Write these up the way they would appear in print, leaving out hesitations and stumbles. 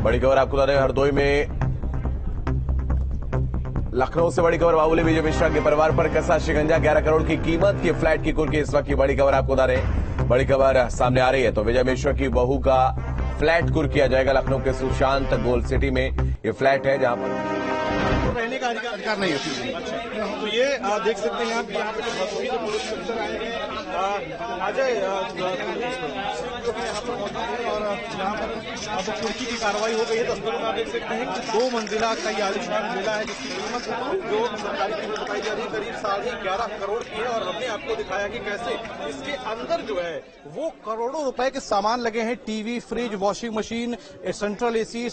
बड़ी खबर आपको बता रहे हैं, हरदोई में लखनऊ से बड़ी खबर। बाबुली विजय मिश्रा के परिवार पर कसा शिकंजा। 11 करोड़ की कीमत के फ्लैट की कुर्की इस वक्त की बड़ी खबर आपको बता रहे हैं। बड़ी खबर सामने आ रही है तो विजय मिश्रा की बहू का फ्लैट कुर्क किया जाएगा। लखनऊ के सुशांत गोल्ड सिटी में ये फ्लैट है जहां पर रहने का अधिकार नहीं होती। तो ये देख सकते हैं आप यहाँ पे जो पुलिस अफसर आए हैं, अजय जो है यहाँ पर मौजूद है और यहाँ पर अब कुर्की की कार्रवाई हो गई है। तस्वीरों में आप देख सकते हैं कि 2 मंजिला का ये आलिशान विला है जिसकी कीमत जो सरकारी कीमत बताई जा रही है करीब 11.5 करोड़ की है। और हमने आपको दिखाया कि कैसे इसके अंदर जो है वो करोड़ों रुपए के सामान लगे हैं। TV, fridge, washing machine, central AC,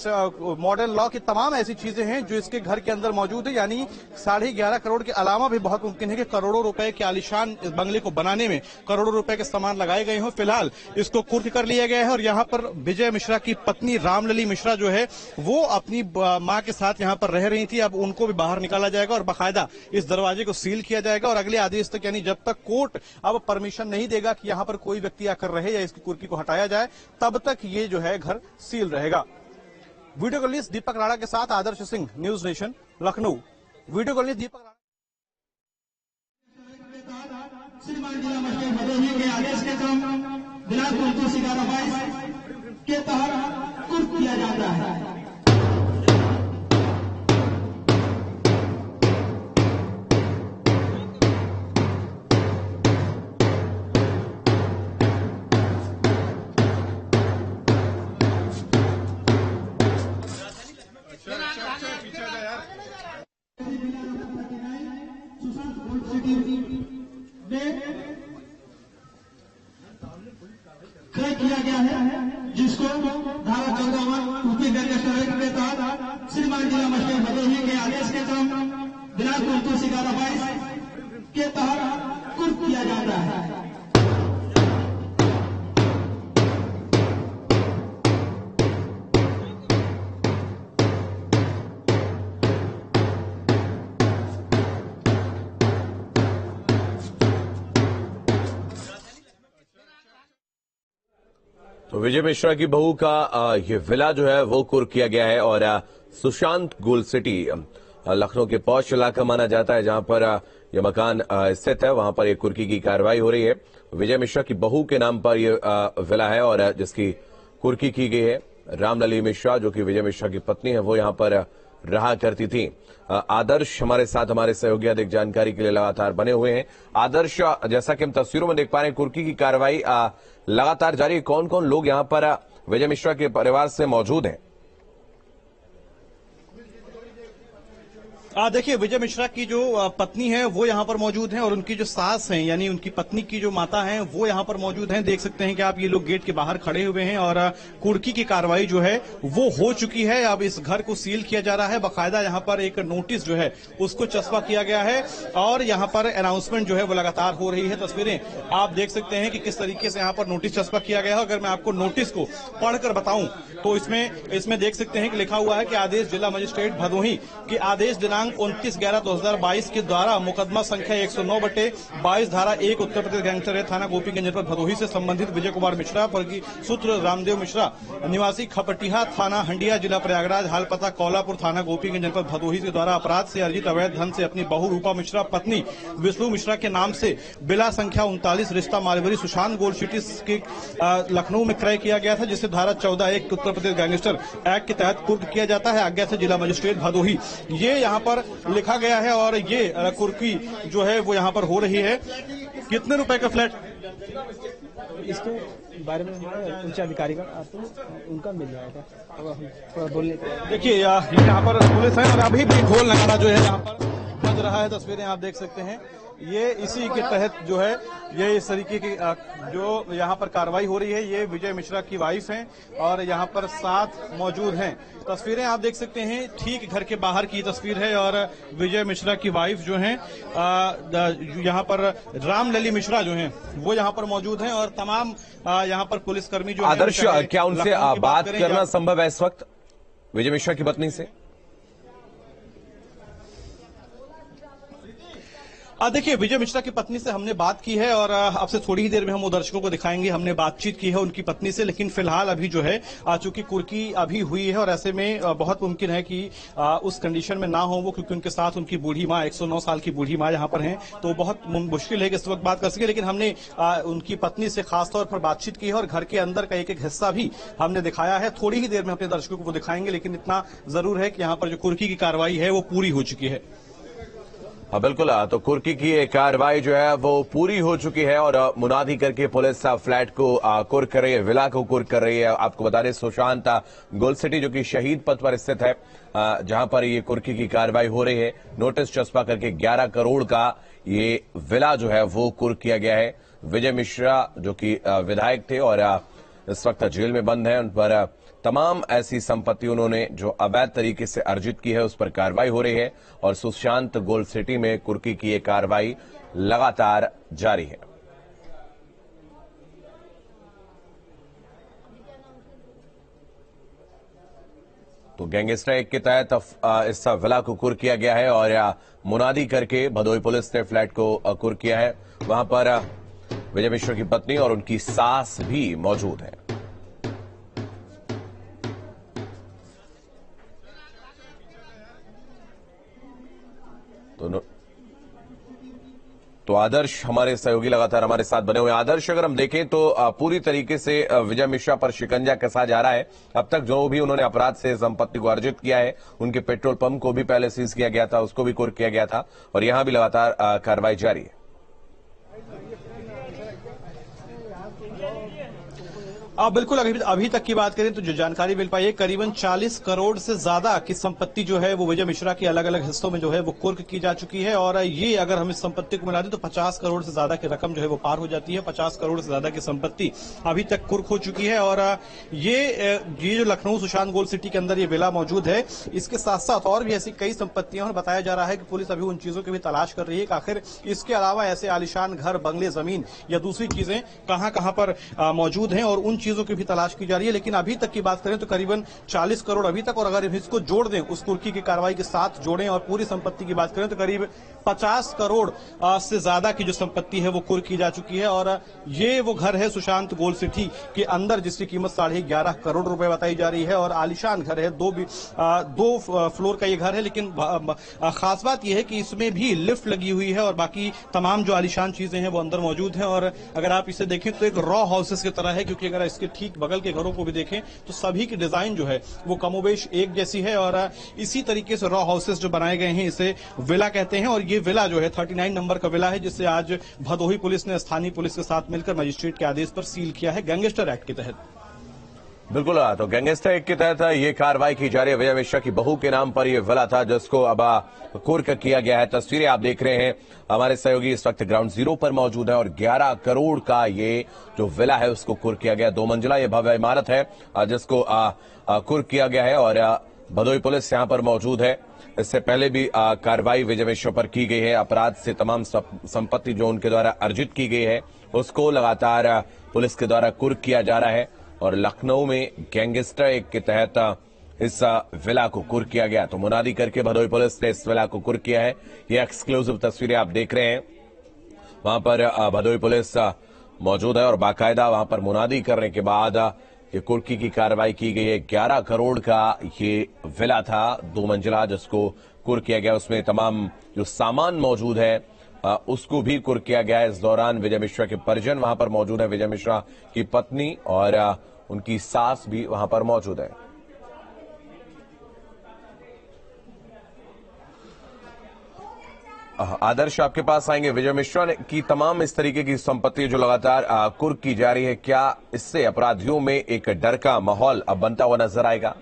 model lock, तमाम ऐसी चीजें हैं जो इसके घर के अंदर मौजूद है। यानी 11.5 करोड़ के अलावा भी बहुत मुमकिन है कि करोड़ों रुपए के आलिशान इस बंगले को बनाने में करोड़ों रुपए के सामान लगाए गए हों। फिलहाल इसको कुर्क कर लिया गया है और यहाँ पर विजय मिश्रा की पत्नी रामलली मिश्रा जो है वो अपनी मां के साथ यहाँ पर रह रही थी। अब उनको भी बाहर निकाला जाएगा और बाकायदा इस दरवाजे को सील किया जाएगा और अगले आदेश तक, यानी जब तक कोर्ट अब परमिशन नहीं देगा कि यहाँ पर कोई व्यक्ति आकर रहे या इसकी कुर्की को हटाया जाए, तब तक ये जो है घर सील रहेगा। वीडियो जर्नलिस्ट दीपक राणा के साथ Adarsh Singh, News Nation, Lucknow. Video journalist Deepak Rana. श्रीमान जिला मजिस्ट्रेट भदोही के आदेश के क्रम दिनांक 29/11/22 के तहत कुर्क किया जाता है। क्रय किया गया है जिसको धारा 14 कुर्की के तहत श्रीमान जिला मजिस्ट्रेट भदोही के आदेश के क्रम दिनांक 29/11/22 के तहत कुर्क किया जाता है। तो विजय मिश्रा की बहू का ये विला जो है वो कुर्क किया गया है और सुशांत गोल्ड सिटी लखनऊ के पौष इलाका माना जाता है जहां पर यह मकान स्थित है। वहां पर एक कुर्की की कार्रवाई हो रही है। विजय मिश्रा की बहू के नाम पर यह विला है और जिसकी कुर्की की गई है। रामलली मिश्रा जो कि विजय मिश्रा की पत्नी है वो यहां पर रहा करती थी। आदर्श हमारे साथ, हमारे सहयोगी अधिक जानकारी के लिए लगातार बने हुए हैं। आदर्श, जैसा कि हम तस्वीरों में देख पा रहे हैं कुर्की की कार्रवाई लगातार जारी है। कौन कौन लोग यहां पर विजय मिश्रा के परिवार से मौजूद हैं? देखिए, विजय मिश्रा की जो पत्नी है वो यहाँ पर मौजूद हैं और उनकी जो सास हैं यानी उनकी पत्नी की जो माता हैं वो यहाँ पर मौजूद हैं। देख सकते हैं कि आप ये लोग गेट के बाहर खड़े हुए हैं और कुर्की की कार्रवाई जो है वो हो चुकी है। अब इस घर को सील किया जा रहा है। बाकायदा यहाँ पर एक नोटिस जो है उसको चस्पा किया गया है और यहाँ पर अनाउंसमेंट जो है वो लगातार हो रही है। तस्वीरें आप देख सकते हैं कि किस तरीके से यहाँ पर नोटिस चस्पा किया गया है। अगर मैं आपको नोटिस को पढ़कर बताऊं तो इसमें देख सकते हैं कि लिखा हुआ है कि आदेश जिला मजिस्ट्रेट भदोही की आदेश दिनांक 29/11/2022 के द्वारा मुकदमा संख्या 109/22 धारा 1 उत्तर प्रदेश गैंगस्टर है थाना गोपीगंज जनपद भदोही से संबंधित विजय कुमार मिश्रा पर सूत्र रामदेव मिश्रा निवासी खपटिया थाना हंडिया जिला प्रयागराज हाल पता कौलापुर थाना गोपीगंज जनपद भदोही के द्वारा अपराध से अर्जित अवैध धन से अपनी बहू रूपा मिश्रा पत्नी विष्णु मिश्रा के नाम से बिला संख्या 39 रिश्ता मालवरी सुशांत गोल्ड सिटी के लखनऊ में क्रय किया गया था जिसे धारा 14(1) उत्तर प्रदेश गैंगस्टर एक्ट के तहत कुर्क किया जाता है। आज्ञा से जिला मजिस्ट्रेट भदोही ये यहाँ पर लिखा गया है और ये कुर्की जो है वो यहाँ पर हो रही है। कितने रुपए का फ्लैट? इसके बारे में उच्च अधिकारी का आपको उनका मिल जाएगा बोलने। देखिए यहाँ पर पुलिस है और अभी भी ढोल नगाड़ा जो है यहाँ पर बज रहा है। तस्वीरें आप देख सकते हैं। ये इसी के तहत जो है ये इस तरीके की जो यहाँ पर कार्रवाई हो रही है। ये विजय मिश्रा की वाइफ हैं और यहाँ पर साथ मौजूद हैं। तस्वीरें आप देख सकते हैं, ठीक घर के बाहर की तस्वीर है और विजय मिश्रा की वाइफ जो हैं यहाँ पर रामलली मिश्रा जो हैं वो यहाँ पर मौजूद हैं और तमाम यहाँ पर पुलिसकर्मी जो आदर्श, क्या उनसे बात करना संभव है इस वक्त विजय मिश्रा की पत्नी से? देखिए, विजय मिश्रा की पत्नी से हमने बात की है और अब से थोड़ी ही देर में हम वो दर्शकों को दिखाएंगे। हमने बातचीत की है उनकी पत्नी से, लेकिन फिलहाल अभी जो है चूंकि कुर्की अभी हुई है और ऐसे में बहुत मुमकिन है कि उस कंडीशन में ना हो वो, क्योंकि उनके साथ उनकी बूढ़ी माँ 109 साल की बूढ़ी माँ यहाँ पर हैं, तो बहुत मुश्किल है कि इस वक्त बात कर सके। लेकिन हमने उनकी पत्नी से खासतौर पर बातचीत की है और घर के अंदर का एक एक हिस्सा भी हमने दिखाया है। थोड़ी ही देर में अपने दर्शकों को वो दिखाएंगे, लेकिन इतना जरूर है कि यहाँ पर जो कुर्की की कार्रवाई है वो पूरी हो चुकी है। बिल्कुल, तो कुर्की की एक कार्रवाई जो है वो पूरी हो चुकी है और मुनादी करके पुलिस फ्लैट को कुर्क कर रही है, विला को कुर्क कर रही है। आपको बता दें, सुशांत गोल्ड सिटी जो कि शहीद पथ पर स्थित है, जहां पर ये कुर्की की कार्रवाई हो रही है। नोटिस चस्पा करके 11 करोड़ का ये विला जो है वो कुर्क किया गया है। विजय मिश्रा जो कि विधायक थे और इस वक्त जेल में बंद है, उन पर तमाम ऐसी संपत्ति उन्होंने जो अवैध तरीके से अर्जित की है उस पर कार्रवाई हो रही है और सुशांत गोल्ड सिटी में कुर्की की ये कार्रवाई लगातार जारी है। तो गैंगस्टर एक्ट के तहत इस विला को कुर्क किया गया है और मुनादी करके भदोई पुलिस ने फ्लैट को कुर्क किया है। वहां पर विजय मिश्रा की पत्नी और उनकी सास भी मौजूद है। तो आदर्श हमारे सहयोगी लगातार हमारे साथ बने हुए हैं। आदर्श, अगर हम देखें तो पूरी तरीके से विजय मिश्रा पर शिकंजा कसा जा रहा है। अब तक जो भी उन्होंने अपराध से संपत्ति को अर्जित किया है, उनके पेट्रोल पंप को भी पहले सीज किया गया था, उसको भी कुर्क किया गया था और यहां भी लगातार कार्रवाई जारी है। बिल्कुल, अभी तक की बात करें तो जो जानकारी मिल पाई है, करीबन 40 करोड़ से ज्यादा की संपत्ति जो है वो विजय मिश्रा के अलग अलग हिस्सों में जो है वो कुर्क की जा चुकी है और ये अगर हम इस संपत्ति को मिला दें तो 50 करोड़ से ज्यादा की रकम जो है वो पार हो जाती है। 50 करोड़ से ज्यादा की संपत्ति अभी तक कुर्क हो चुकी है और ये जो लखनऊ सुशांत गोल्ड सिटी के अंदर ये विला मौजूद है, इसके साथ साथ और भी ऐसी कई संपत्तियां और बताया जा रहा है कि पुलिस अभी उन चीजों की भी तलाश कर रही है कि आखिर इसके अलावा ऐसे आलिशान घर, बंगले, जमीन या दूसरी चीजें कहां पर मौजूद हैं और उन चीजों की भी तलाश की जा रही है। लेकिन अभी तक की बात करें तो करीबन 40 करोड़ अभी तक, और अगर इसको जोड़ दें उस कुर्की की कार्रवाई के साथ जोड़ें और पूरी संपत्ति की बात करें तो करीब 50 करोड़ से ज्यादा की जो संपत्ति है वो कुर्क की जा चुकी है। और ये वो घर है सुशांत गोल्ड सिटी के अंदर जिसकी कीमत 11.5 करोड़ रुपए बताई जा रही है और आलिशान घर है, दो फ्लोर का ये घर है। लेकिन खास बात यह है कि इसमें भी लिफ्ट लगी हुई है और बाकी तमाम जो आलिशान चीजें हैं वो अंदर मौजूद हैं। और अगर आप इसे देखें तो एक रॉ हाउसेस की तरह है, क्योंकि अगर इसके ठीक बगल के घरों को भी देखें तो सभी की डिजाइन जो है वो कमोबेश एक जैसी है और इसी तरीके से रॉ हाउसेस जो बनाए गए हैं इसे विला कहते हैं। और ये विला जो है 39 नंबर का विला है, जिसे आज भदोही पुलिस ने स्थानीय पुलिस के साथ मिलकर मजिस्ट्रेट के आदेश पर सील किया है गैंगस्टर एक्ट के तहत। बिल्कुल, तो गैंगस्टर एक्ट के तहत ये कार्रवाई की जा रही है। विजय मिश्रा की बहू के नाम पर यह विला था जिसको अब कुर्क किया गया है। तस्वीरें आप देख रहे हैं, हमारे सहयोगी इस वक्त ग्राउंड जीरो पर मौजूद है और 11 करोड़ का ये जो विला है उसको कुर्क किया गया। 2 मंजिला ये भव्य इमारत है जिसको कुर्क किया गया है और भदोही पुलिस यहां पर मौजूद है। इससे पहले भी कार्रवाई विजय मिश्रा पर की गई है। अपराध से तमाम संपत्ति जो उनके द्वारा अर्जित की गई है उसको लगातार पुलिस के द्वारा कुर्क किया जा रहा है और लखनऊ में गैंगस्टर एक्ट के तहत इस विला को कुर्क किया गया। तो मुनादी करके भदोही पुलिस ने इस विला को कुर्क किया है। ये एक्सक्लूसिव तस्वीरें आप देख रहे हैं, वहां पर भदोही पुलिस मौजूद है और बाकायदा वहां पर मुनादी करने के बाद ये कुर्की की कार्रवाई की गई है। 11 करोड़ का ये विला था, 2 मंजिला, जिसको कुर्क किया गया। उसमें तमाम जो सामान मौजूद है उसको भी कुर्क किया गया है। इस दौरान विजय मिश्रा के परिजन वहां पर मौजूद है, विजय मिश्रा की पत्नी और उनकी सास भी वहां पर मौजूद है। आदर्श, आपके पास आएंगे। विजय मिश्रा की तमाम इस तरीके की संपत्ति जो लगातार कुर्क की जा रही है, क्या इससे अपराधियों में एक डर का माहौल अब बनता हुआ नजर आएगा?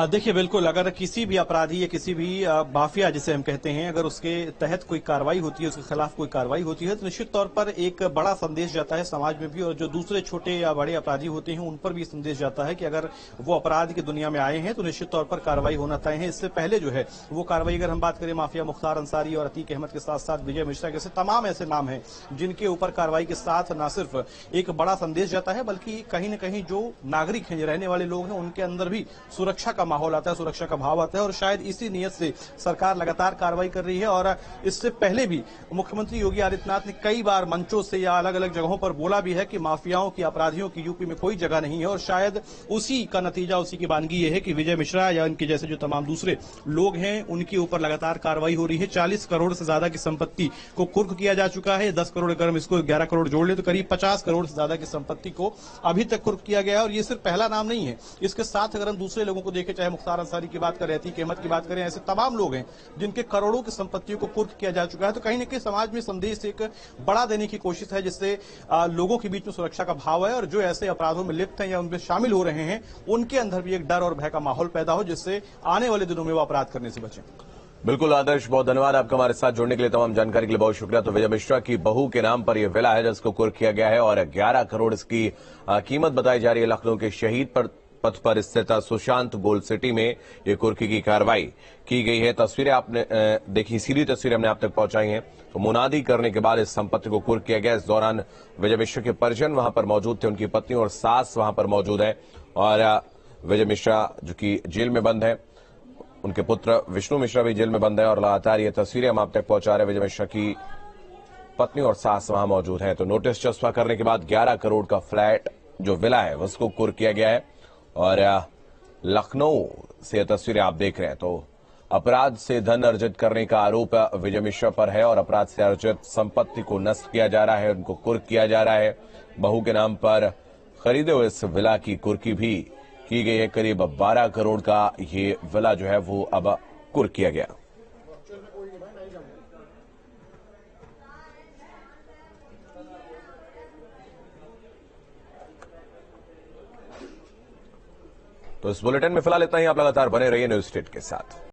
देखिए, बिल्कुल, अगर किसी भी अपराधी या किसी भी माफिया जिसे हम कहते हैं, अगर उसके तहत कोई कार्रवाई होती है, उसके खिलाफ कोई कार्रवाई होती है तो निश्चित तौर पर एक बड़ा संदेश जाता है समाज में भी, और जो दूसरे छोटे या बड़े अपराधी होते हैं उन पर भी संदेश जाता है कि अगर वो अपराध की दुनिया में आए हैं तो निश्चित तौर पर कार्रवाई होना तय है। इससे पहले जो है वो कार्रवाई, अगर हम बात करें माफिया मुख्तार अंसारी और अतीक अहमद के साथ साथ विजय मिश्रा के तमाम ऐसे नाम हैं जिनके ऊपर कार्रवाई के साथ न सिर्फ एक बड़ा संदेश जाता है बल्कि कहीं न कहीं जो नागरिक हैं, रहने वाले लोग हैं, उनके अंदर भी सुरक्षा का का माहौल आता है, सुरक्षा का भाव आता है और शायद इसी नियत से सरकार लगातार कार्रवाई कर रही है। और इससे पहले भी मुख्यमंत्री योगी आदित्यनाथ ने कई बार मंचों से या अलग अलग जगहों पर बोला भी है कि माफियाओं की, अपराधियों की यूपी में कोई जगह नहीं है और शायद उसी का नतीजा, उसी की वानगी ये है कि विजय मिश्रा या इनके जैसे जो तमाम दूसरे लोग हैं उनके ऊपर लगातार कार्रवाई हो रही है। 40 करोड़ से ज्यादा की संपत्ति को कुर्क किया जा चुका है। 10 करोड़ अगर हम इसको 11 करोड़ जोड़ ले तो करीब 50 करोड़ से ज्यादा की संपत्ति को अभी तक कुर्क किया गया है। और ये सिर्फ पहला नाम नहीं है, इसके साथ अगर हम दूसरे लोगों को देखें, चाहे मुख्तार अंसारी की बात करें, अतीक अहमद की बात करें, ऐसे तमाम लोग हैं जिनके करोड़ों की संपत्तियों को कुर्क किया जा चुका है। तो कहीं न कहीं समाज में संदेश एक बड़ा देने की कोशिश है जिससे लोगों के बीच में सुरक्षा का भाव है और जो ऐसे अपराधों में लिप्त हैं या उनमें शामिल हो रहे हैं उनके अंदर भी एक डर और भय का माहौल पैदा हो जिससे आने वाले दिनों में वो अपराध करने से बचें। बिल्कुल आदर्श, बहुत धन्यवाद आपका हमारे साथ जुड़ने के लिए, तमाम जानकारी के लिए बहुत शुक्रिया। तो विजय मिश्रा की बहू के नाम पर यह विला है जिसको कुर्क किया गया है और 11 करोड़ इसकी कीमत बताई जा रही है। लखनऊ के शहीद पथ पर स्थित सुशांत गोल्ड सिटी में ये कुर्की की कार्रवाई की गई है। तस्वीरें आपने देखी, सीधी तस्वीरें हमने आप तक पहुंचाई हैं। तो मुनादी करने के बाद इस संपत्ति को कुर्क किया गया। इस दौरान विजय मिश्रा के परिजन वहां पर मौजूद थे, उनकी पत्नी और सास वहां पर मौजूद है और विजय मिश्रा जो कि जेल में बंद है, उनके पुत्र विष्णु मिश्रा भी जेल में बंद है और लगातार ये तस्वीरें हम आप तक पहुंचा रहे हैं। विजय मिश्रा की पत्नी और सास वहां मौजूद हैं। तो नोटिस चस्पा करने के बाद 11 करोड़ का फ्लैट जो विला है उसको कुर्क किया गया है और लखनऊ से ये तस्वीरें आप देख रहे हैं। तो अपराध से धन अर्जित करने का आरोप विजय मिश्रा पर है और अपराध से अर्जित संपत्ति को नष्ट किया जा रहा है, उनको कुर्क किया जा रहा है। बहू के नाम पर खरीदे हुए इस विला की कुर्की भी की गई है। करीब 12 करोड़ का ये विला जो है वो अब कुर्क किया गया। तो इस बुलेटिन में फिलहाल इतना ही। आप लगातार बने रहिए न्यूज स्टेट के साथ।